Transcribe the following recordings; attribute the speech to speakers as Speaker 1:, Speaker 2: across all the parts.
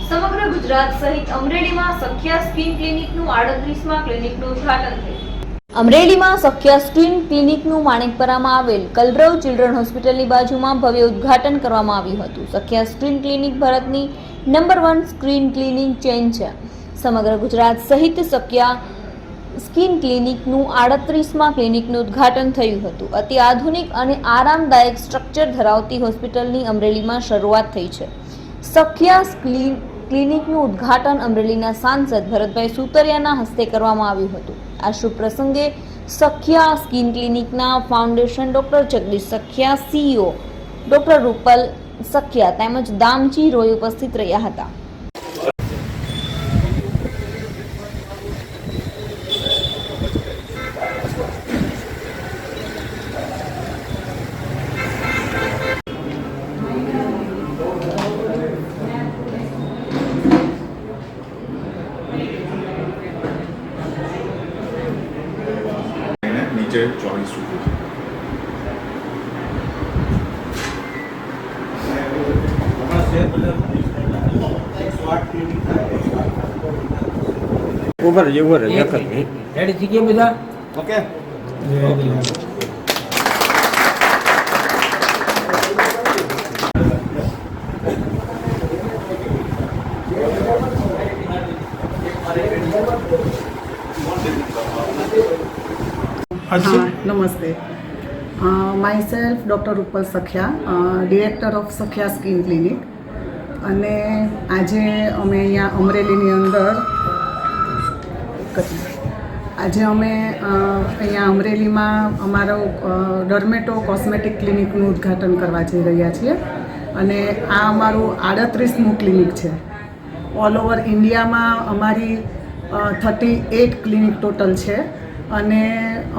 Speaker 1: સમગ્ર ગુજરાત સહિત અમરેલીમાં સખ્યા સ્કિન ક્લિનિકનું 38મા ક્લિનિકનું ઉદ્ઘાટન થયું। અમરેલીમાં સખ્યા સ્કિન ક્લિનિકનું માણેકપરામાં આવેલ કલરવ ચિલ્ડ્રન હોસ્પિટલની બાજુમાં ભવ્ય ઉદ્ઘાટન કરવામાં આવ્યું હતું। સખ્યા સ્કિન ક્લિનિક ભારતની નંબર 1 સ્કિન ક્લિનિક ચેઇન છે। સમગ્ર ગુજરાત સહિત સખ્યા સ્કિન ક્લિનિકનું 38મા ક્લિનિકનું ઉદ્ઘાટન થયું હતું। અતિ આધુનિક અને આરામદાયક સ્ટ્રક્ચર ધરાવતી હોસ્પિટલની અમરેલીમાં શરૂઆત થઈ છે। સખ્યા ક્લિનિકનું ઉદ્ઘાટન અમરેલીના સાંસદ ભરતભાઈ સુતરિયાના હસ્તે કરવામાં આવ્યું હતું। આ શુભ પ્રસંગે સખ્યા સ્કિન ક્લિનિકના foundation doctor Jagdish Sakhya, CEO doctor Rupal Sakhya તેમજ દામજી રોય ઉપસ્થિત રહ્યા હતા।
Speaker 2: नीचे 24
Speaker 3: ऊपर एक रेडी ठीक है बेटा
Speaker 2: ओके
Speaker 4: नमस्ते, माई सेल्फ डॉक्टर रूपल सख्या, डिरेक्टर ऑफ सख्या स्किन क्लिनिक। અને આજે અમે અહીંયા અમરેલીની અંદર અહીંયા અમરેલીમાં અમારો ડર્મેટો કોસ્મેટિક ક્લિનિકનું ઉદ્ઘાટન કરવા જઈ રહ્યા છીએ અને આ અમારું 38મું ક્લિનિક છે। ઓલ ઓવર ઇન્ડિયામાં અમારી 38 ક્લિનિક ટોટલ છે અને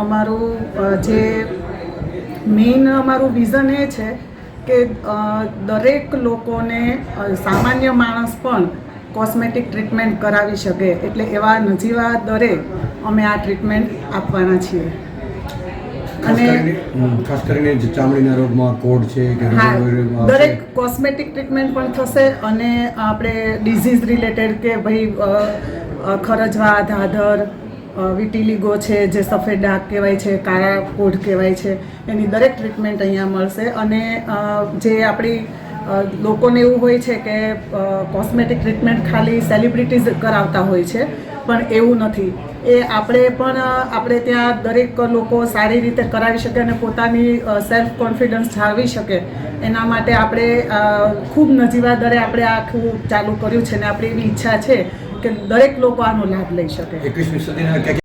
Speaker 4: અમારું જે મેઇન અમારું વિઝન એ છે કે દરેક લોકોને સામાન્ય માણસ પણ કોસ્મેટિક ટ્રીટમેન્ટ કરાવી શકે, એટલે એવા નજીવા દરે અમે આ ટ્રીટમેન્ટ આપવાના છીએ। અને
Speaker 3: ખાસ કરીને ચામડીના રોગમાં કોડ છે કે
Speaker 4: દરેક કોસ્મેટિક ટ્રીટમેન્ટ પણ થશે અને આપણે ડિઝીઝ રિલેટેડ કે ભાઈ ખરજવા, ધાધર, વિટીલિગો છે, જે સફેદ ડાઘ કહેવાય છે, કાળા કોઢ કહેવાય છે, એની દરેક ટ્રીટમેન્ટ અહીંયા મળશે। અને જે આપણી લોકોને એવું હોય છે કે કોસ્મેટિક ટ્રીટમેન્ટ ખાલી સેલિબ્રિટીઝ કરાવતા હોય છે, પણ એવું નથી। એ આપણે ત્યાં દરેક લોકો સારી રીતે કરાવી શકે અને પોતાની સેલ્ફ કોન્ફિડન્સ જાળવી શકે એના માટે આપણે ખૂબ નજીવા દરે આપણે આખું ચાલુ કર્યું છે અને આપણી એવી ઈચ્છા છે કે દરેક લોકો આનો લાભ લઈ શકે।
Speaker 3: 21મી સદીના